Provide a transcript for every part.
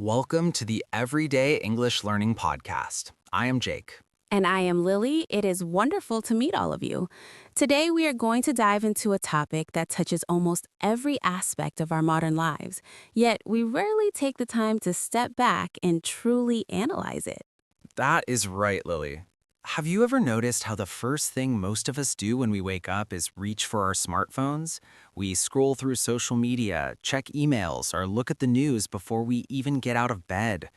Welcome to the Everyday English Learning Podcast. I am Jake. And I am Lily. It is wonderful to meet all of you. Today, we are going to dive into a topic that touches almost every aspect of our modern lives, yet we rarely take the time to step back and truly analyze it. That is right, Lily. Have you ever noticed how the first thing most of us do when we wake up is reach for our smartphones? We scroll through social media, check emails, or look at the news before we even get out of bed.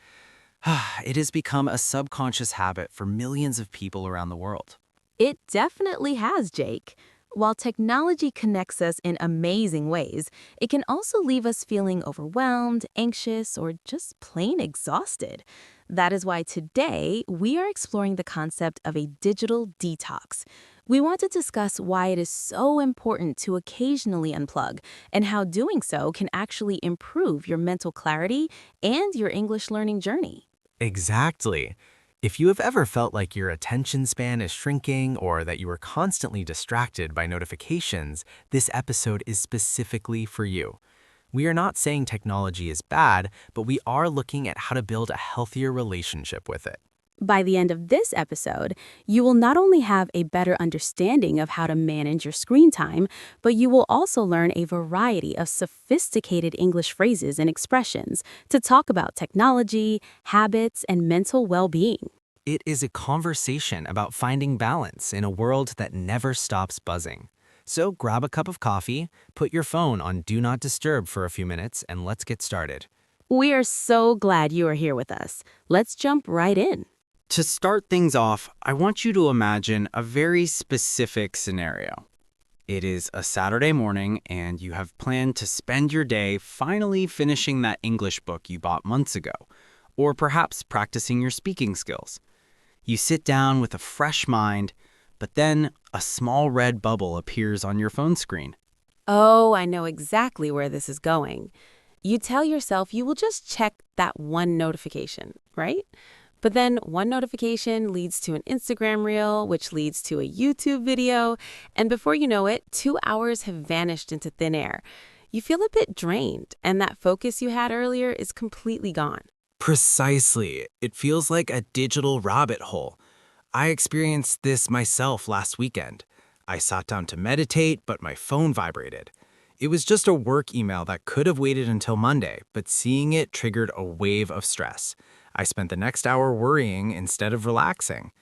It has become a subconscious habit for millions of people around the world. It definitely has, Jake. While technology connects us in amazing ways, it can also leave us feeling overwhelmed, anxious, or just plain exhausted. That is why today we are exploring the concept of a digital detox. We want to discuss why it is so important to occasionally unplug and how doing so can actually improve your mental clarity and your English learning journey. Exactly. If you have ever felt like your attention span is shrinking or that you are constantly distracted by notifications, this episode is specifically for you. We are not saying technology is bad, but we are looking at how to build a healthier relationship with it. By the end of this episode, you will not only have a better understanding of how to manage your screen time, but you will also learn a variety of sophisticated English phrases and expressions to talk about technology, habits, and mental well-being. It is a conversation about finding balance in a world that never stops buzzing. So grab a cup of coffee, put your phone on Do Not Disturb for a few minutes, and let's get started. We are so glad you are here with us. Let's jump right in. To start things off, I want you to imagine a very specific scenario. It is a Saturday morning and you have planned to spend your day finally finishing that English book you bought months ago, or perhaps practicing your speaking skills. You sit down with a fresh mind, but then a small red bubble appears on your phone screen. Oh, I know exactly where this is going. You tell yourself you will just check that one notification, right? But then one notification leads to an Instagram reel, which leads to a YouTube video, and before you know it, 2 hours have vanished into thin air. You feel a bit drained, and that focus you had earlier is completely gone. Precisely. It feels like a digital rabbit hole. I experienced this myself last weekend. I sat down to meditate, but my phone vibrated. It was just a work email that could have waited until Monday, but seeing it triggered a wave of stress. I spent the next hour worrying instead of relaxing.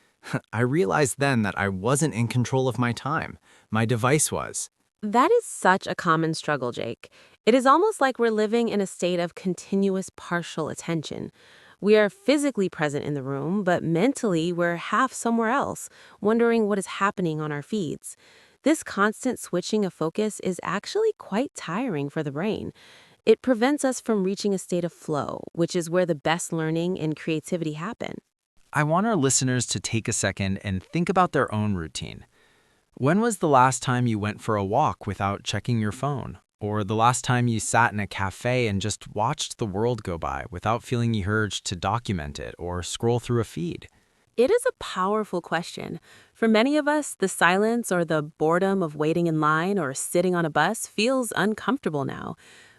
I realized then that I wasn't in control of my time. My device was. That is such a common struggle, Jake. It is almost like we're living in a state of continuous partial attention. We are physically present in the room, but mentally we're half somewhere else, wondering what is happening on our feeds. This constant switching of focus is actually quite tiring for the brain. It prevents us from reaching a state of flow, which is where the best learning and creativity happen. I want our listeners to take a second and think about their own routine. When was the last time you went for a walk without checking your phone? Or the last time you sat in a cafe and just watched the world go by without feeling the urge to document it or scroll through a feed? It is a powerful question. For many of us, the silence or the boredom of waiting in line or sitting on a bus feels uncomfortable now.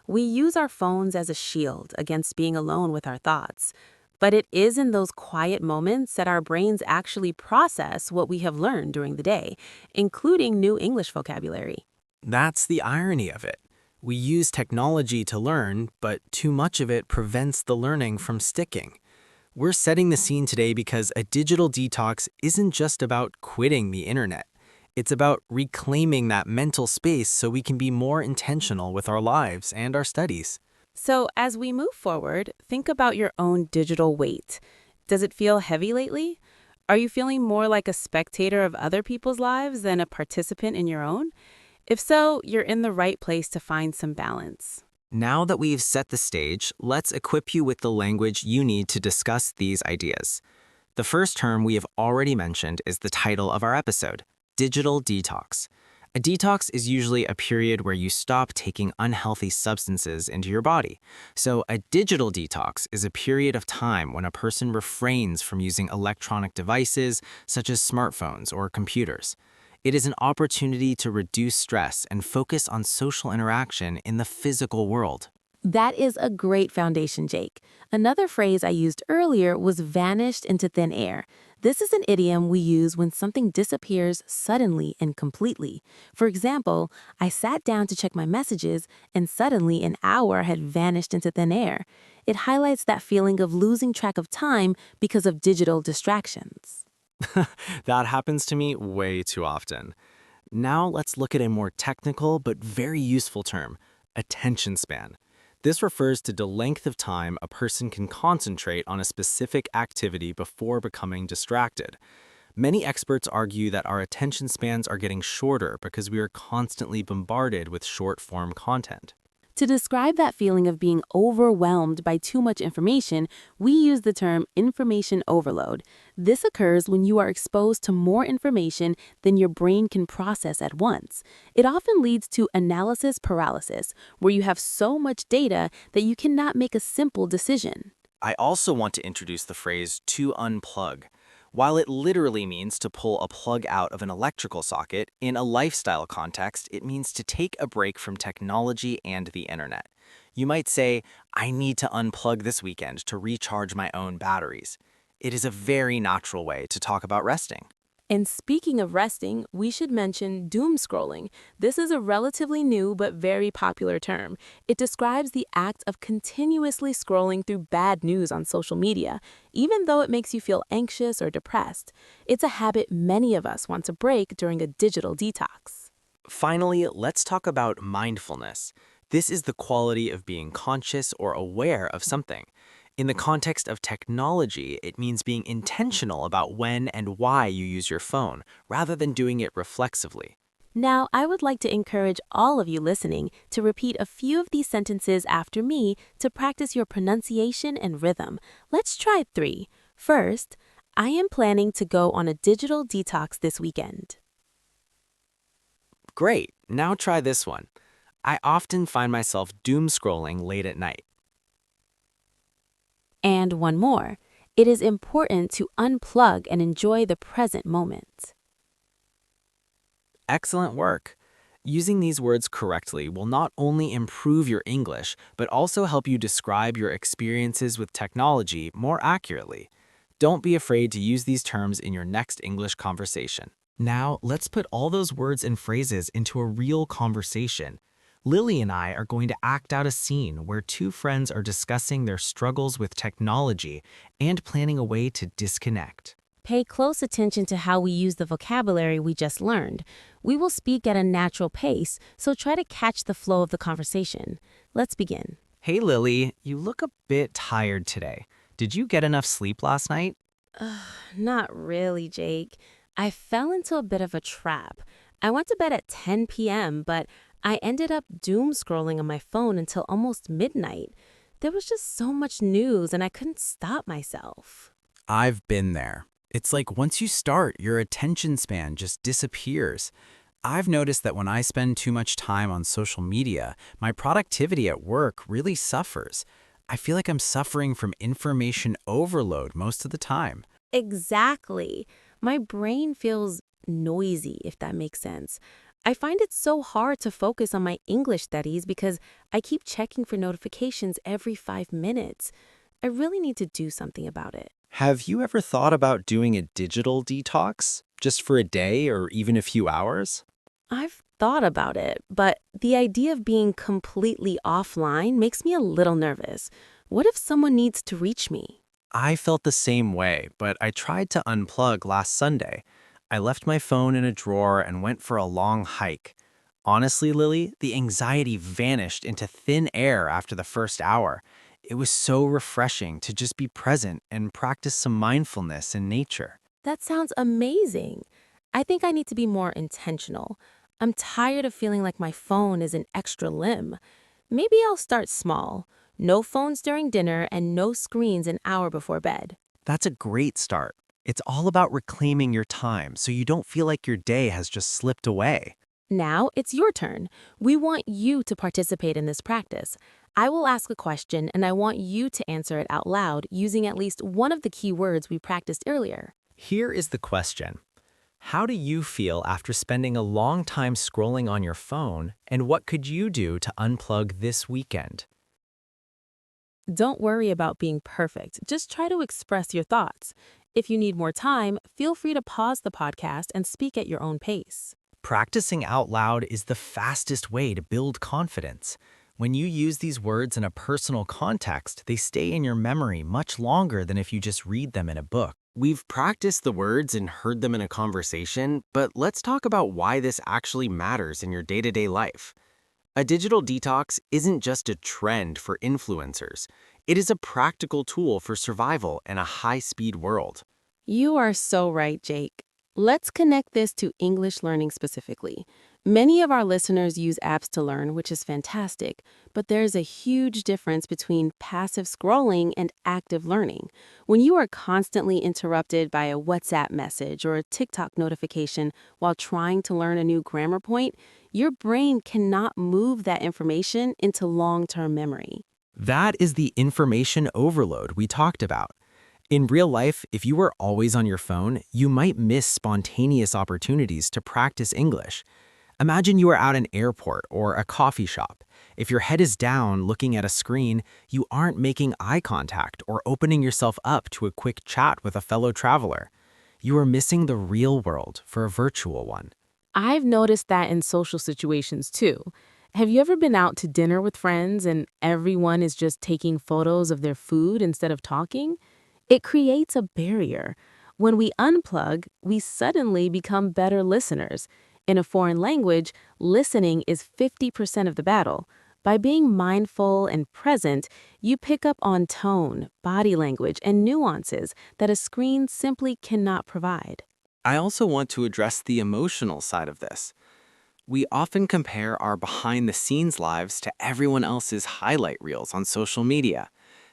We use our phones as a shield against being alone with our thoughts. But it is in those quiet moments that our brains actually process what we have learned during the day, including new English vocabulary. That's the irony of it. We use technology to learn, but too much of it prevents the learning from sticking. We're setting the scene today because a digital detox isn't just about quitting the internet. It's about reclaiming that mental space so we can be more intentional with our lives and our studies. So, as we move forward, think about your own digital weight. Does it feel heavy lately? Are you feeling more like a spectator of other people's lives than a participant in your own? If so, you're in the right place to find some balance. Now that we've set the stage, let's equip you with the language you need to discuss these ideas. The first term we have already mentioned is the title of our episode, Digital Detox. A detox is usually a period where you stop taking unhealthy substances into your body. So a digital detox is a period of time when a person refrains from using electronic devices such as smartphones or computers. It is an opportunity to reduce stress and focus on social interaction in the physical world. That is a great foundation, Jake. Another phrase I used earlier was vanished into thin air. This is an idiom we use when something disappears suddenly and completely. For example, I sat down to check my messages and suddenly an hour had vanished into thin air. It highlights that feeling of losing track of time because of digital distractions. That happens to me way too often. Now let's look at a more technical but very useful term, attention span. This refers to the length of time a person can concentrate on a specific activity before becoming distracted. Many experts argue that our attention spans are getting shorter because we are constantly bombarded with short-form content. To describe that feeling of being overwhelmed by too much information, we use the term information overload. This occurs when you are exposed to more information than your brain can process at once. It often leads to analysis paralysis, where you have so much data that you cannot make a simple decision. I also want to introduce the phrase to unplug. While it literally means to pull a plug out of an electrical socket, in a lifestyle context, it means to take a break from technology and the internet. You might say, I need to unplug this weekend to recharge my own batteries. It is a very natural way to talk about resting. And speaking of resting, we should mention doomscrolling. This is a relatively new but very popular term. It describes the act of continuously scrolling through bad news on social media, even though it makes you feel anxious or depressed. It's a habit many of us want to break during a digital detox. Finally, let's talk about mindfulness. This is the quality of being conscious or aware of something. In the context of technology, it means being intentional about when and why you use your phone, rather than doing it reflexively. Now, I would like to encourage all of you listening to repeat a few of these sentences after me to practice your pronunciation and rhythm. Let's try 3. First, I am planning to go on a digital detox this weekend. Great, now try this one. I often find myself doom scrolling late at night. And one more. It is important to unplug and enjoy the present moment. Excellent work. Using these words correctly will not only improve your English, but also help you describe your experiences with technology more accurately. Don't be afraid to use these terms in your next English conversation. Now, let's put all those words and phrases into a real conversation. Lily and I are going to act out a scene where two friends are discussing their struggles with technology and planning a way to disconnect. Pay close attention to how we use the vocabulary we just learned. We will speak at a natural pace, so try to catch the flow of the conversation. Let's begin. Hey Lily, you look a bit tired today. Did you get enough sleep last night? Not really, Jake. I fell into a bit of a trap. I went to bed at 10 p.m., but I ended up doom scrolling on my phone until almost midnight. There was just so much news and I couldn't stop myself. I've been there. It's like once you start, your attention span just disappears. I've noticed that when I spend too much time on social media, my productivity at work really suffers. I feel like I'm suffering from information overload most of the time. Exactly. My brain feels noisy, if that makes sense. I find it so hard to focus on my English studies because I keep checking for notifications every 5 minutes. I really need to do something about it. Have you ever thought about doing a digital detox, just for a day or even a few hours? I've thought about it, but the idea of being completely offline makes me a little nervous. What if someone needs to reach me? I felt the same way, but I tried to unplug last Sunday. I left my phone in a drawer and went for a long hike. Honestly, Lily, the anxiety vanished into thin air after the first hour. It was so refreshing to just be present and practice some mindfulness in nature. That sounds amazing. I think I need to be more intentional. I'm tired of feeling like my phone is an extra limb. Maybe I'll start small. No phones during dinner and no screens an hour before bed. That's a great start. It's all about reclaiming your time so you don't feel like your day has just slipped away. Now it's your turn. We want you to participate in this practice. I will ask a question and I want you to answer it out loud using at least one of the key words we practiced earlier. Here is the question. How do you feel after spending a long time scrolling on your phone, and what could you do to unplug this weekend? Don't worry about being perfect. Just try to express your thoughts. If you need more time, feel free to pause the podcast and speak at your own pace. Practicing out loud is the fastest way to build confidence. When you use these words in a personal context, they stay in your memory much longer than if you just read them in a book. We've practiced the words and heard them in a conversation, but let's talk about why this actually matters in your day-to-day life. A digital detox isn't just a trend for influencers. It is a practical tool for survival in a high-speed world. You are so right, Jake. Let's connect this to English learning specifically. Many of our listeners use apps to learn, which is fantastic, but there's a huge difference between passive scrolling and active learning. When you are constantly interrupted by a WhatsApp message or a TikTok notification while trying to learn a new grammar point, your brain cannot move that information into long-term memory. That is the information overload we talked about. In real life, if you were always on your phone, you might miss spontaneous opportunities to practice English. Imagine you are at an airport or a coffee shop. If your head is down looking at a screen, you aren't making eye contact or opening yourself up to a quick chat with a fellow traveler. You are missing the real world for a virtual one. I've noticed that in social situations too. Have you ever been out to dinner with friends and everyone is just taking photos of their food instead of talking? It creates a barrier. When we unplug, we suddenly become better listeners. In a foreign language, listening is 50% of the battle. By being mindful and present, you pick up on tone, body language, and nuances that a screen simply cannot provide. I also want to address the emotional side of this. We often compare our behind-the-scenes lives to everyone else's highlight reels on social media.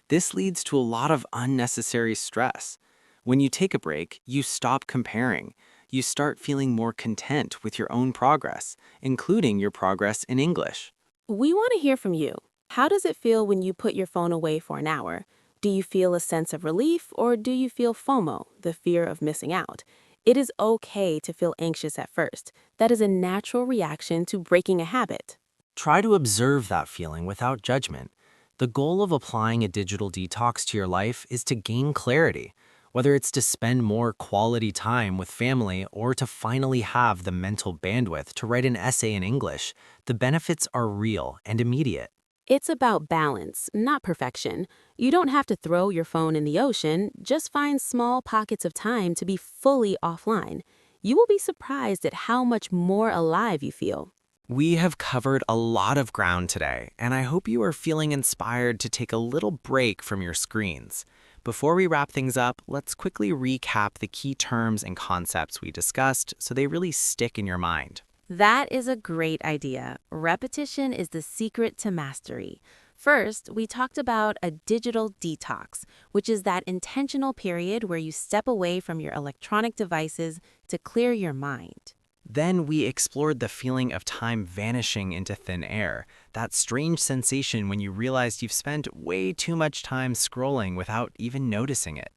This leads to a lot of unnecessary stress. When you take a break, you stop comparing. You start feeling more content with your own progress, including your progress in English. We want to hear from you. How does it feel when you put your phone away for an hour? Do you feel a sense of relief or do you feel FOMO, the fear of missing out? It is okay to feel anxious at first. That is a natural reaction to breaking a habit. Try to observe that feeling without judgment. The goal of applying a digital detox to your life is to gain clarity, whether it's to spend more quality time with family or to finally have the mental bandwidth to write an essay in English. The benefits are real and immediate. It's about balance, not perfection. You don't have to throw your phone in the ocean, just find small pockets of time to be fully offline. You will be surprised at how much more alive you feel. We have covered a lot of ground today, and I hope you are feeling inspired to take a little break from your screens. Before we wrap things up, let's quickly recap the key terms and concepts we discussed so they really stick in your mind. That is a great idea. Repetition is the secret to mastery. First, we talked about a digital detox, which is that intentional period where you step away from your electronic devices to clear your mind. Then we explored the feeling of time vanishing into thin air, that strange sensation when you realized you've spent way too much time scrolling without even noticing it.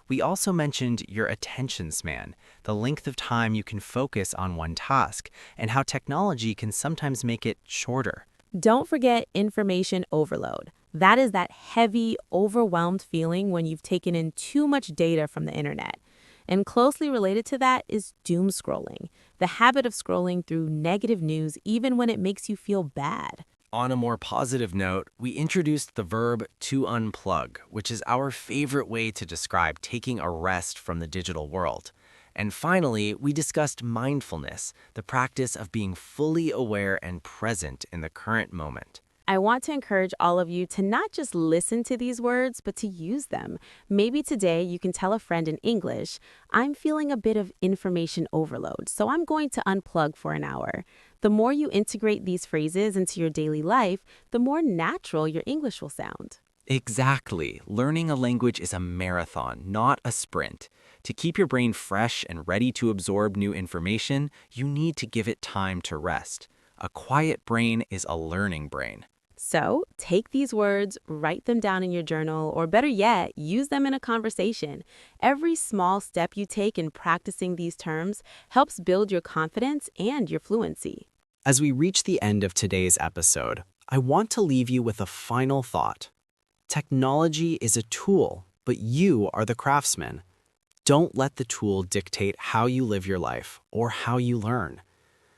We also mentioned your attention span, the length of time you can focus on one task, and how technology can sometimes make it shorter. Don't forget information overload. That is that heavy, overwhelmed feeling when you've taken in too much data from the internet. And closely related to that is doomscrolling, the habit of scrolling through negative news even when it makes you feel bad. On a more positive note, we introduced the verb to unplug, which is our favorite way to describe taking a rest from the digital world. And finally, we discussed mindfulness, the practice of being fully aware and present in the current moment. I want to encourage all of you to not just listen to these words, but to use them. Maybe today you can tell a friend in English, I'm feeling a bit of information overload, so I'm going to unplug for an hour. The more you integrate these phrases into your daily life, the more natural your English will sound. Exactly. Learning a language is a marathon, not a sprint. To keep your brain fresh and ready to absorb new information, you need to give it time to rest. A quiet brain is a learning brain. So take these words, write them down in your journal, or better yet, use them in a conversation. Every small step you take in practicing these terms helps build your confidence and your fluency. As we reach the end of today's episode, I want to leave you with a final thought. Technology is a tool, but you are the craftsman. Don't let the tool dictate how you live your life or how you learn.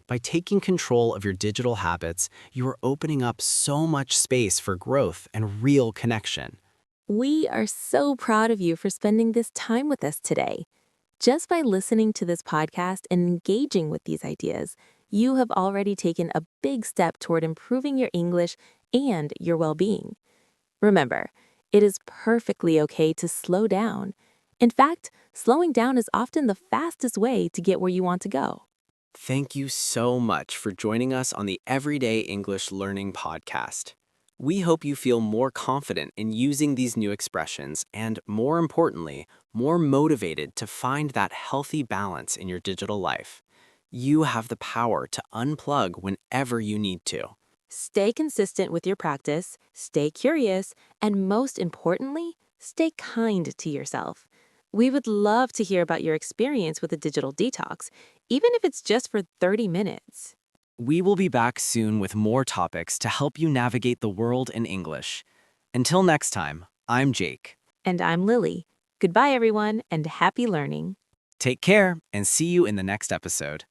By taking control of your digital habits, you are opening up so much space for growth and real connection. We are so proud of you for spending this time with us today. Just by listening to this podcast and engaging with these ideas, you have already taken a big step toward improving your English and your well-being. Remember, it is perfectly okay to slow down. In fact, slowing down is often the fastest way to get where you want to go. Thank you so much for joining us on the Everyday English Learning Podcast. We hope you feel more confident in using these new expressions and, more importantly, more motivated to find that healthy balance in your digital life. You have the power to unplug whenever you need to. Stay consistent with your practice, stay curious, and most importantly, stay kind to yourself. We would love to hear about your experience with a digital detox, even if it's just for 30 minutes. We will be back soon with more topics to help you navigate the world in English. Until next time, I'm Jake. And I'm Lily. Goodbye, everyone, and happy learning. Take care and see you in the next episode.